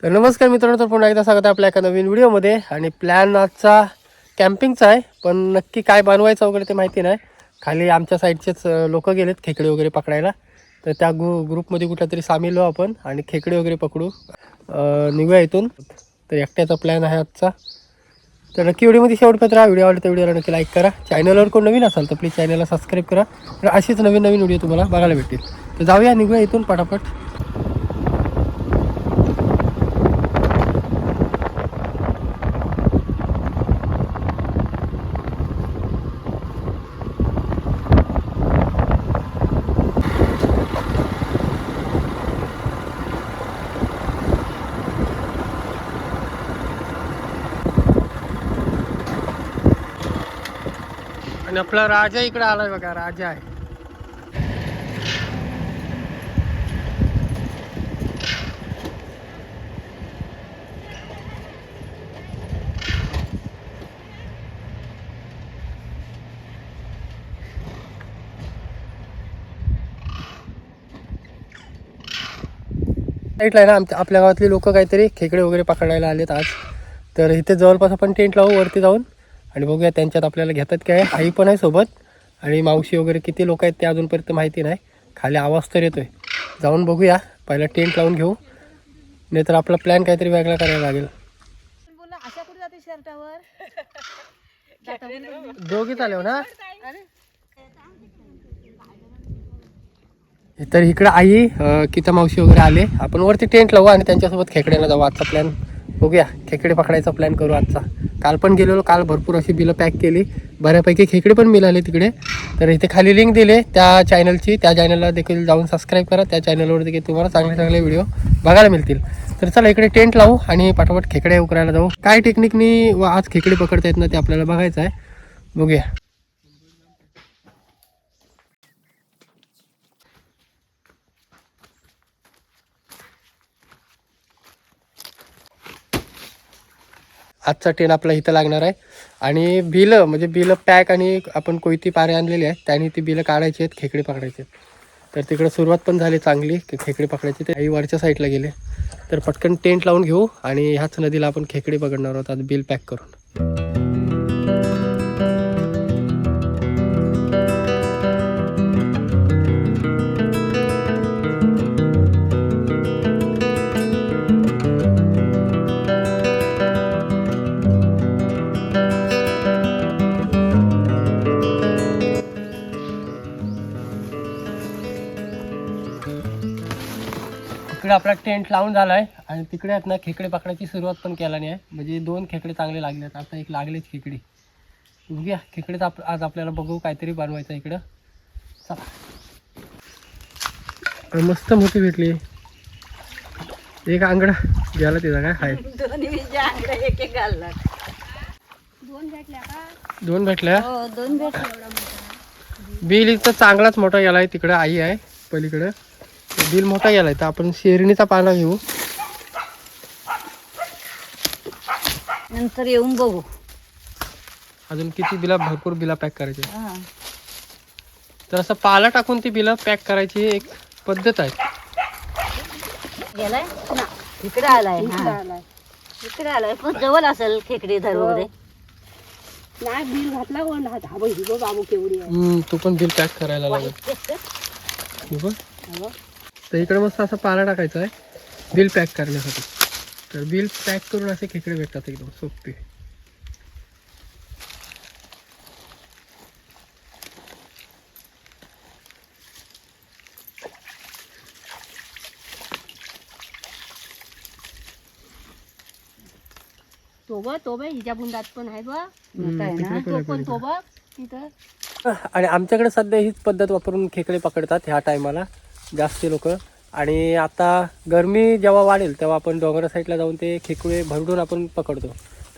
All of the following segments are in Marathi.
तर नमस्कार मित्रांनो, तर पुन्हा एकदा स्वागत आहे आपल्या एका नवीन व्हिडिओमध्ये. आणि प्लॅन आजचा कॅम्पिंगचा आहे, पण नक्की काय बनवायचं वगैरे ते माहिती नाही. खाली आमच्या साईडचेच लोक गेलेत खेकडे वगैरे पकडायला, तर त्या ग्रुपमध्ये कुठल्या तरी सामील हो आपण आणि खेकडे वगैरे पकडू, निघूया इथून. तर एकट्याचा प्लॅन आहे आजचा. तर नक्की व्हिडिओमध्ये शेवटपर्यंत राहा. व्हिडिओ आवडला तर व्हिडिओला नक्की लाईक करा. चॅनलवर कोण नवीन असाल तर प्लीज चॅनलला सबस्क्राईब करा, तर अशीच नवीन नवीन व्हिडिओ तुम्हाला बघायला भेटतील. तर जाऊया, निघूया इथून पटापट. आणि आपला राजा इकडे आलाय बघा, राजा आहे. साईडला आहे ना आपल्या गावातली लोक काहीतरी खेकडे वगैरे पकडायला आलेत आज. तर इथे जवळपास आपण टेंट लावू वरती जाऊन आणि बघूया त्यांच्यात आपल्याला घेतात काय. आई पण आहे सोबत आणि मावशी वगैरे. किती लोक आहेत ते अजूनपर्यंत माहिती नाही. खाली आवाज तर येतोय, जाऊन बघूया. पहिला टेंट लावून घेऊ, नाही तर आपला प्लॅन काहीतरी वेगळा करायला लागेल. दोघी चालव ना. तर इकडं आई किता मावशी वगैरे आले. आपण वरती टेंट लावू आणि त्यांच्यासोबत खेकड्याला जाऊ. आजचा प्लॅन बघूया, खेकडे पकडायचा प्लॅन करू आजचा. काल पण गेलेलो, काल भरपूर अशी बिलं पॅक केली, बऱ्यापैकी खेकडे पण मिळाले तिकडे. तर इथे खाली लिंक दिले त्या चॅनलची, त्या चॅनलला देखील जाऊन सबस्क्राईब करा. त्या चॅनलवर देखील तुम्हाला चांगले चांगले व्हिडिओ बघायला मिळतील. तर चला इकडे टेंट लावू आणि पटापट खेकडे उकरायला जाऊ. काय टेक्निकनी आज खेकडे पकडता येत ना ते आपल्याला बघायचं आहे. बघूया. आजचा टेन आपला इथं लागणार आहे. आणि बिलं म्हणजे बिलं पॅक आणि आपण कोयती पारे आणलेली आहे, त्याने ती बिलं काढायची आहेत, खेकडे पकडायचे आहेत. तर तिकडं सुरुवात पण झाली चांगली, खेकडे पकडायचे. ते आई वरच्या साईडला गेले. तर पटकन टेंट लावून घेऊ आणि ह्याच नदीला आपण खेकडे पकडणार आहोत आज बिल पॅक करून. तिकडे आपला टेंट लावून झाला आहे आणि तिकडे आहेत ना खेकडे पकडायची सुरुवात पण केला नाही आहे. म्हणजे 2 खेकडे चांगले लागले आहेत, आता एक लागलेच खेकडे. बघूया खेकडेच आज आपल्याला बघू काहीतरी बनवायचं इकडं. चला, मस्त मोठी भेटली. एक आंगडा गेला तिचा काय हाय. दोन भेटल्या. बिल इथं चांगलाच मोठा गेलाय. तिकडं आई आहे पलीकडं, बिल मोठा गेलाय. तर आपण शेरणीचा पाला घेऊ, नंतर येऊन बघू. अजून किती बिला, भरपूर बिला पॅक करायची. तर असं पाला टाकून ती बिला पॅक करायची एक पद्धत आहे. गेलाय ना, इकडे आलाय. इकडे आलाय पण जवळ असेल खेकडे धर वगैरे. नाही बिल घातला कोण बाबू केवढी. तू पण बिल पॅक करायला लागेल. तर इकडे मस्त असा पाला टाकायचा आहे बिल पॅक करण्यासाठी. तर बिल पॅक करून असे खेकडे भेटतात एकदम सोपे. हिच्या बुंदात पण आहे बघ, तो बघ तिथं. आणि आमच्याकडे सध्या हीच पद्धत वापरून खेकडे पकडतात ह्या टायमाला जास्त लोक. आणि आता गरमी जेव्हा वाढेल तेव्हा आपण डोंगरा साईडला जाऊन ते खेकडे भरडून आपण पकडतो.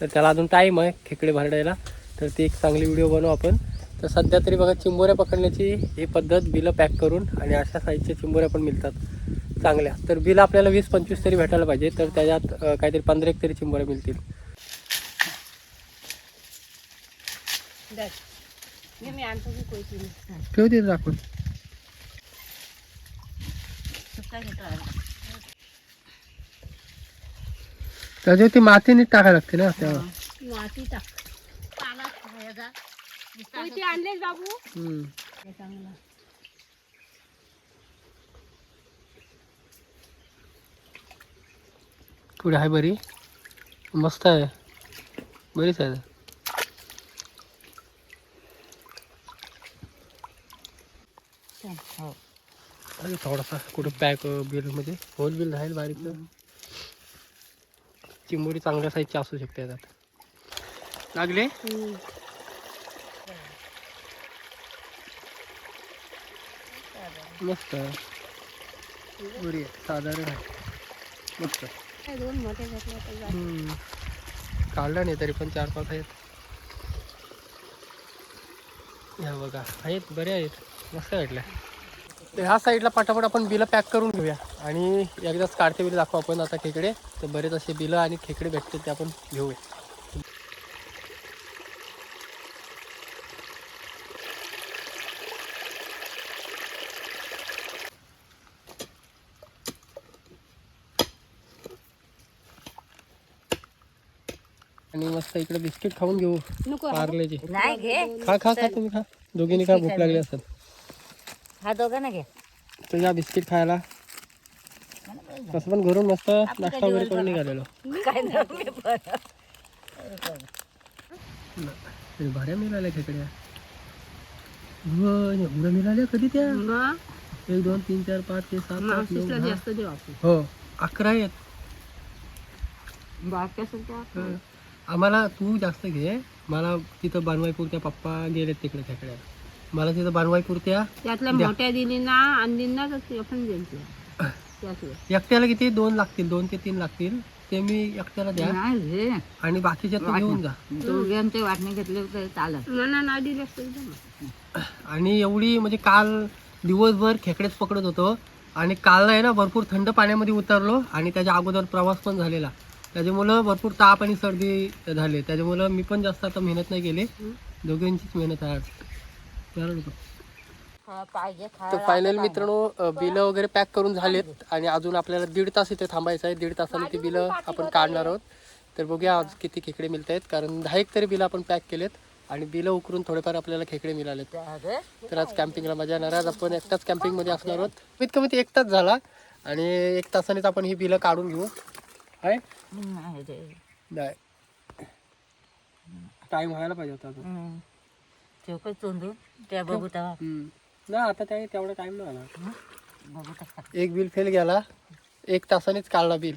तर त्याला अजून टाईम आहे खेकडे भरडायला, तर ती एक चांगली व्हिडिओ बनवू आपण. तर सध्या तरी बघा चिंबोऱ्या पकडण्याची ही पद्धत, बिलं पॅक करून. आणि अशा साईजच्या चिंबोऱ्या पण मिळतात चांगल्या. तर बिल आपल्याला 20-25 तरी भेटायला पाहिजे. तर त्याच्यात काहीतरी 15 तरी चिंबोऱ्या मिळतील. ठेव तिथे दाखवून. त्याच्यावर ती माती नीट टाकायला लागते ना तेव्हा. माती टाक. ते आणले बाबू. चांगला. पुढे आहे बरी, मस्त आहे, बरीच आहे. हो. आणि थोडासा कुठं पॅक बिल मध्ये होल बिल राहील बारीक. चिंबोरी चांगल्या साईजची असू शकते याच्यात. लागले मस्त, बरी आहे, साधारण आहे, मस्त. दोन मोठे घेतले काढला नाही तरी पण 4-5 आहेत. ह्या बघा आहेत, बरे आहेत, मस्त वाटल्या. तर ह्या साईडला पटापट आपण बिलं पॅक करून घेऊया आणि एकदाच काढते बिलं दाखवू आपण आता खेकडे. तर बरेच असे बिलं आणि खेकडे भेटते ते आपण घेऊया. आणि मस्त इकडे बिस्किट खाऊन घेऊ, पार्लेची. नाही घे. खा खा खा, तुम्ही खा, दोघींनी खा, भूक लागली असेल. हा दोघांना घे. तर या बिस्किट खायला कसं पण घरून मस्त नाश्ता वगैरे करून निघालेलो. भाड्या मिळाल्या खेकड्या, एवढ्या मिळाल्या कधी त्या? 1 2 3 4 5 6 7 8 9 10. हो 11 आहेत. आम्हाला तू जास्त घे, मला तिथं बानवाईपुरत्या पप्पा गेलेत तिकडे खेकड्या, मला तिथं बानवाईपुरत्या त्यातल्या मोठ्या दिली ना आणली ना तर आपण द्यायची. एकट्याला किती 2 लागतील, 2 ते 3 लागतील, ते मी एकट्याला द्या आणि बाकीच्या तू घेऊन जा. दोघांचे वाटणे घेतले तर चालत नाही दिले. आणि एवढी म्हणजे काल दिवसभर खेकडेच पकडत होतो आणि काल आहे ना भरपूर थंड पाण्यामध्ये उतरलो आणि त्याच्या अगोदर प्रवास पण झालेला, त्याच्यामुळं भरपूर ताप आणि सर्दी झाले, त्याच्यामुळं मी पण जास्त आता मेहनत नाही केली, दोघांचीच मेहनत आहे आज. तर फायनल मित्रांनो बिलं वगैरे पॅक करून झालेत आणि अजून आपल्याला 1.5 तास इथे थांबायचं आहे. 1.5 तासाने ती बिलं आपण काढणार आहोत. तर बघूया आज किती खेकडे मिळत आहेत, कारण 10 तरी बिलं आपण पॅक केलेत आणि बिलं उकरून थोडेफार आपल्याला खेकडे मिळालेत. तर आज कॅम्पिंगला मजा येणार आहे. आपण एकटाच कॅम्पिंगमध्ये असणार आहोत. कमीत कमी 1 तास झाला आणि 1 तासानेच आपण ही बिलं काढून घेऊ. आहे नाही, टाइम व्हायला पाहिजे होता अजून. नाही आता त्या तेवढा टाइम नाही आला. एक बिल फेल गेला, 1 तासानेच काढला बिल.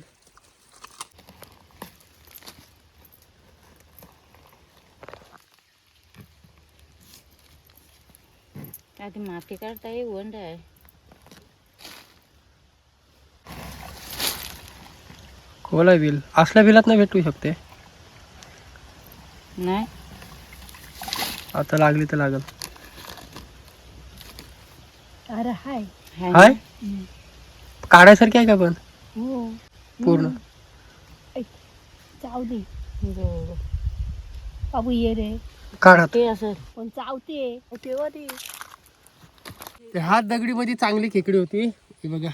माती काढता वंड आहे. कोला बिल असल्या बिलात नाही भेटू शकते. नाही आता लागली तर लागल. अरे हाय हाय काढायसारखी आहे का पण पूर्ण? चावते बाबू, ये रे काढात असं पण चावते तेव्हा ते हात दगडी मध्ये चांगली खेकडी होती. हे बघा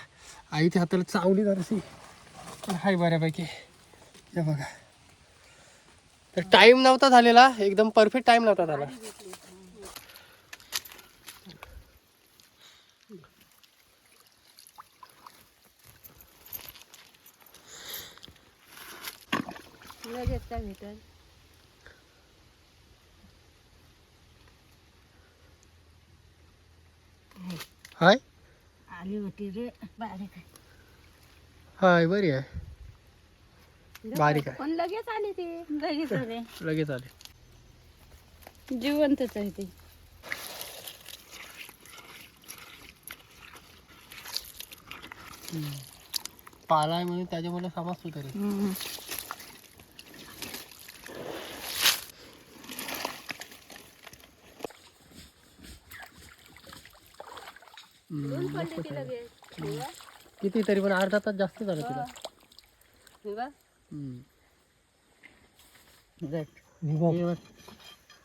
आईच्या हाताला चावली जराशी, हाय बऱ्यापैकी. हे बघा, तर टाइम नव्हता झालेला, एकदम परफेक्ट टाइम नव्हता झाला. हाय आली होती रे बारीक. हाय बरी आहे, बारीक आहे, पण लगेच आली ती. लगेच आले. जिवंतच आहे ती. पाला आहे म्हणून त्याच्यामुळे समजतो तरी. किती तरी पण अर्धा तास जास्त झालं तिला.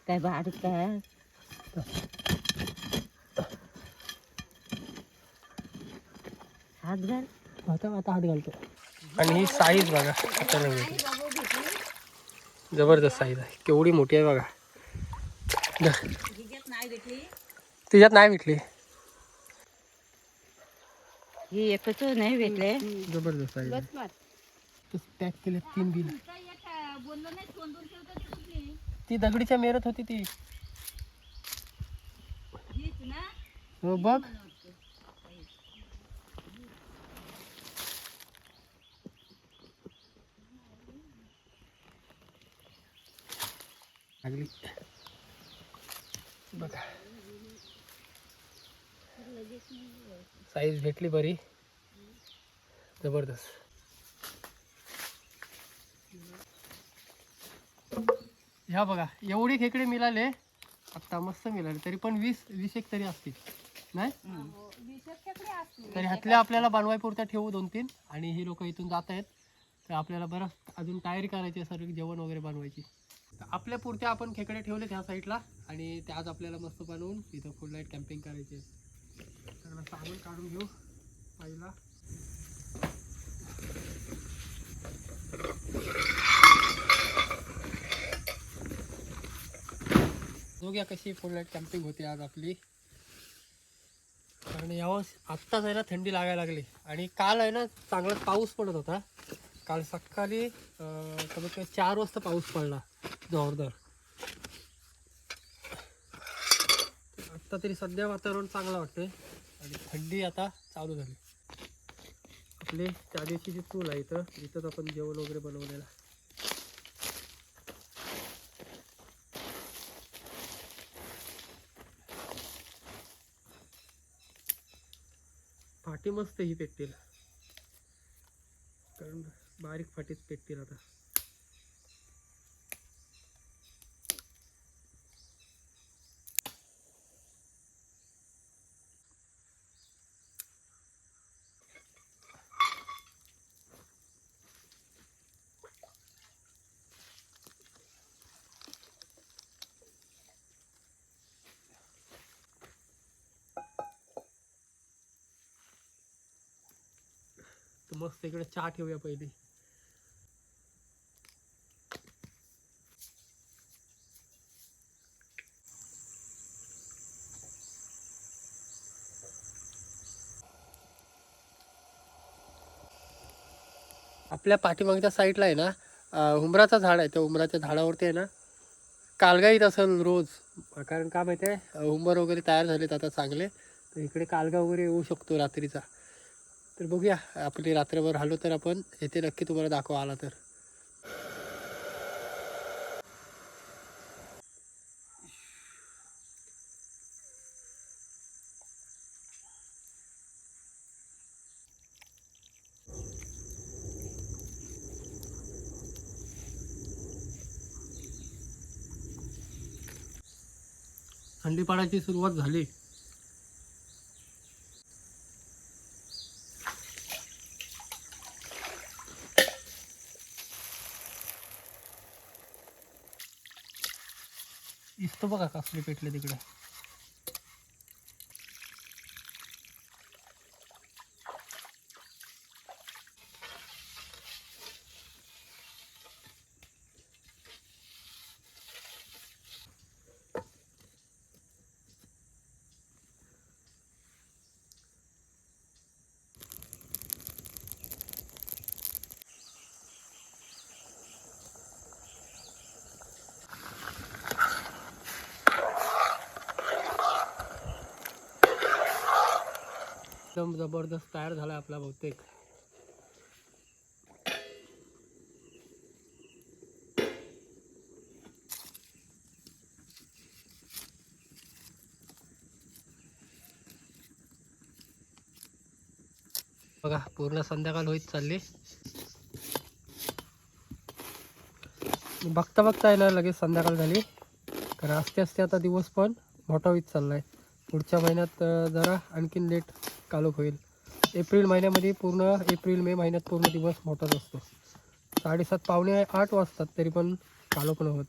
काय बारीक काय हात घाल. आता हात घालतो. आणि ही साईज बघा अचानक भेटली. जबरदस्त साईज आहे, केवढी मोठी आहे बघा. तिच्यात नाही भेटली. ही एकच नाही भेटले. जबरदस्त साईज पॅक केले 3 बिल. ती दगडीच्या मेरत होती ती. हो बघ. लागली बघा, साईज भेटली बरी जबरदस्त. ह्या बघा एवढी खेकडे मिळाले आत्ता, मस्त मिळाले. तरी पण 20 एक तरी असतील नाही. तरी ह्यातल्या आपल्याला बनवायपुरत्या ठेवू 2-3. आणि ही लोक इथून जात आहेत, तर आपल्याला बरं अजून तयारी करायची, सर्व जेवण वगैरे बनवायची. आपल्या पुरत्या आपण खेकडे ठेवले ह्या साईडला, आणि त्याच आपल्याला मस्त बनवून इथं फुल नाईट कॅम्पिंग करायची आहे. सगळं सामान काढून घेऊ पहिला. बघूया कशी फुल नाईट कॅम्पिंग होती आज आपली. कारण यावेळेस आत्ताच आहे ना थंडी लागायला लागली, आणि काल आहे ना चांगला पाऊस पडत होता. काल सकाळी कमीत कमी 4 वाजता पाऊस पडला जोरदार. आत्ता तरी सध्या वातावरण चांगलं वाटतंय, आणि थंडी आता चालू झाली. आपले त्या दिवशीची चूल आहे इथंच आपण जेवण वगैरे बनवलेलं. फाटी मस्त ही पेटतील, कारण बारीक फाटीच पेटतील आता. तर मस्त इकडे चहा ठेवूया पहिली. आपल्या पाठीमागच्या साईडला आहे ना उंबराचं झाड आहे. त्या उंबराच्या झाडावरती आहे ना कालगा येत असेल रोज. कारण का माहिती आहे, उंबर वगैरे तयार झालेत आता चांगले, तर इकडे कालगा वगैरे येऊ शकतो रात्रीचा. तर बघूया, आपली रात्रभर आलो तर आपण येथे नक्की तुम्हाला दाखवा आला तर. थंडी पडायची सुरुवात झाली. दिसतो बघा कसले पेटले तिकडे. एकदम जबरदस्त तयार झाला आपला बहुतेक. बघा पूर्ण संध्याकाळ होईत चालली. बघता बघता आहे ना लगेच संध्याकाळ झाली. कारण आस्ते आस्ते आता दिवस पण मोठा होईत चाललाय. पुढच्या महिन्यात जरा आणखीन लेट कालोख होईल. एप्रिल महिन्यामध्ये पूर्ण एप्रिल मे महिन्यात पूर्ण दिवस मोठाच असतो. 7:30 पावणे 8 वाजतात तरी पण कालोख न होत.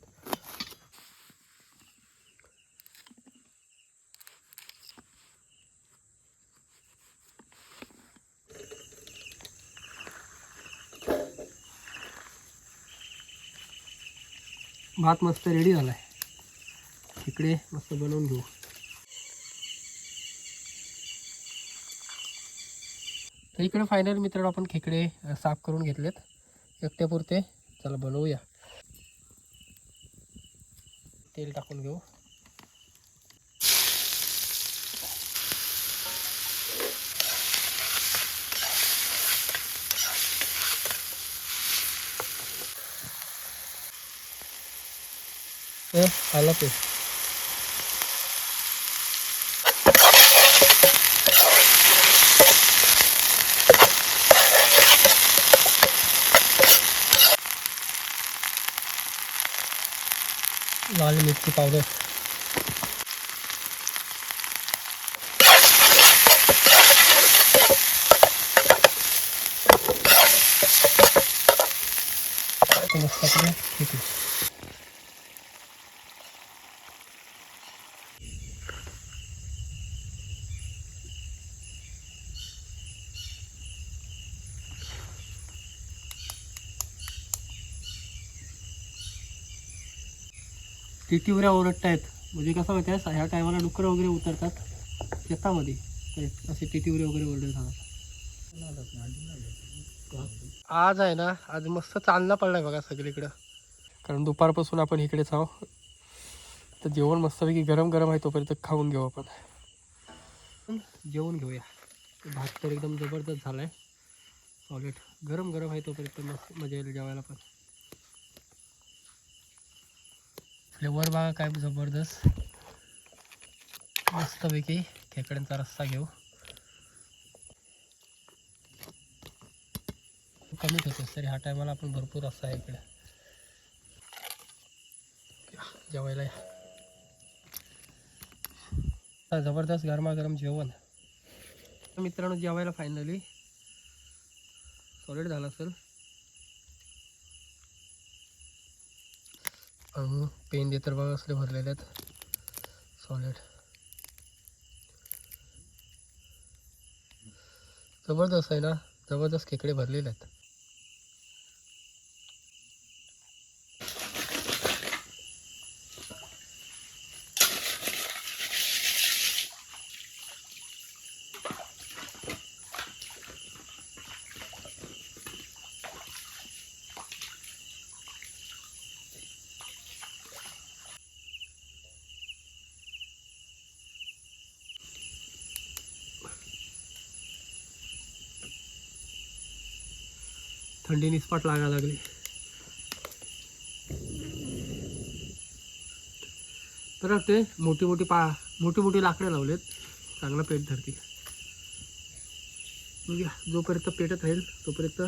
भात मस्त रेडी झाला आहे. इकडे मस्त बनवून घेऊ. तर इकडे फायनल मित्रांनो आपण खेकडे साफ करून घेतलेत एकट्यापुरते. चला बनवूया. तेल टाकून घेऊ. आला ते लाल मिरची पावडर. ठीक आहे. टिटीवऱ्या ओरडतायत म्हणजे कसं माहिती आहे, ह्या टायमाला डुकरं वगैरे उतरतात शेतामध्ये, तर असे टिटीवरे वगैरे ओरडत राहतात. आज आहे ना, आज मस्त चालना पडलाय बघा सगळीकडं, कारण दुपारपासून आपण इकडेच आहो. तर जेवण मस्तपैकी गरम गरम आहे, तोपर्यंत खाऊन घेऊ आपण. जेवण घेऊया. भात तर एकदम जबरदस्त झालाय, सॉलिड गरम गरम आहे तोपर्यंत मस्त मजा येईल जेवायला पण. फ्लेवर बघा काय जबरदस्त, मस्तपैकी खेकड्यांचा रस्सा घेऊ. कमीच होते तरी ह्या टायमाला आपण भरपूर रस्सा आहे इकडे. जेवायला या. जबरदस्त गरमागरम जेवण. मित्रांनो जेवायला फायनली सॉलिड झालं असेल. पेंदे तर बघा असले भरलेले आहेत सॉलिड. जबरदस्त आहे ना, जबरदस्त खेकडे भरलेले आहेत. थंडी निस्पाट लागायला लागली. तर ते मोठी मोठी लाकडं लावलेत, चांगला पेट धरतील. बघूया, जोपर्यंत पेटत राहील तोपर्यंत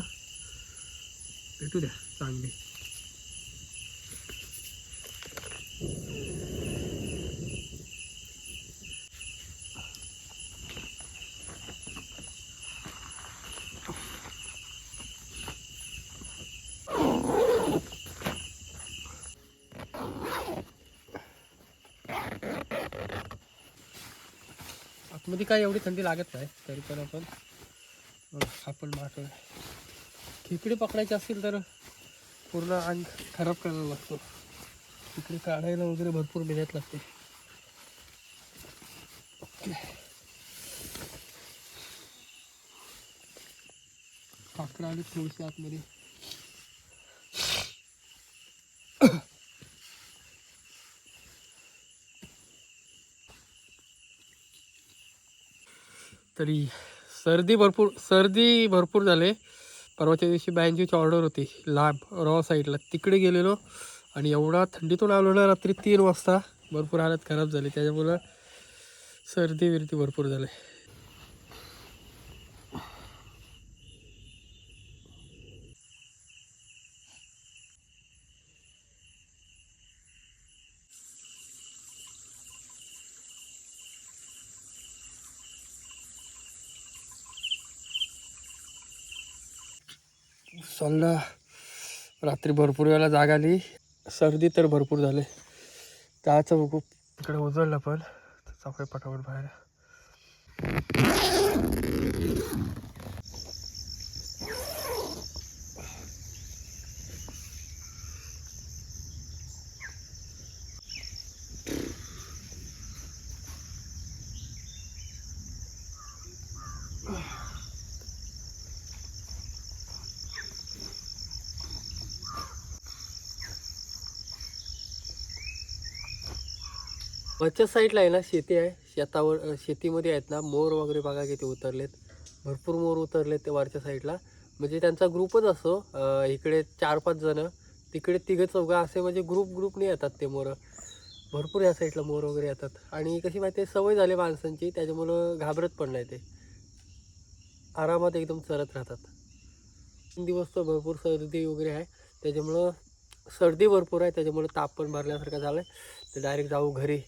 पेटू द्या चांगली. आतमध्ये काय एवढी थंडी लागत नाही, तरी पण आपण मारतो. खेकडे पकडायचे असतील तर पूर्ण अंग खराब करायला लागतो. तिकडे काढायला वगैरे भरपूर मेहनत लागते. काकडं आली थोडीशी आतमध्ये. तरी सर्दी भरपूर झाले. परवाच्या दिवशी बँजीची ऑर्डर होती लांब रॉ साईडला, तिकडे गेलेलो आणि एवढा थंडीतून आलो ना, रात्री 3 वाजता. भरपूर हालत खराब झाली, त्याच्यामुळं सर्दी भरपूर झाले. चालला रात्री भरपूर वेळेला जाग आली, सर्दी तर भरपूर झाले. त्याचं बघू इकडे उजळलं पण चाफे पटापट बाहेर. वरच्या साईडला आहे ना शेती आहे, शेतावर शेतीमध्ये आहेत ना मोर वगैरे बघा किती उतरलेत, भरपूर मोर उतरलेत ते वरच्या साईडला. म्हणजे त्यांचा ग्रुपच असतो, इकडे 4-5 जण, तिकडे 3-4 असे, म्हणजे ग्रुपने येतात ते मोरं. भरपूर या साईडला मोर वगैरे येतात. आणि कशी माहिती आहे, सवय झाली माणसांची, त्याच्यामुळं घाबरत पण नाही ते, आरामात एकदम चरत राहतात. 3 दिवस तर भरपूर सर्दी वगैरे आहे, त्याच्यामुळं सर्दी भरपूर आहे, त्याच्यामुळं ताप पण भरल्यासारखा झाला आहे. तर डायरेक्ट जाऊ घरी.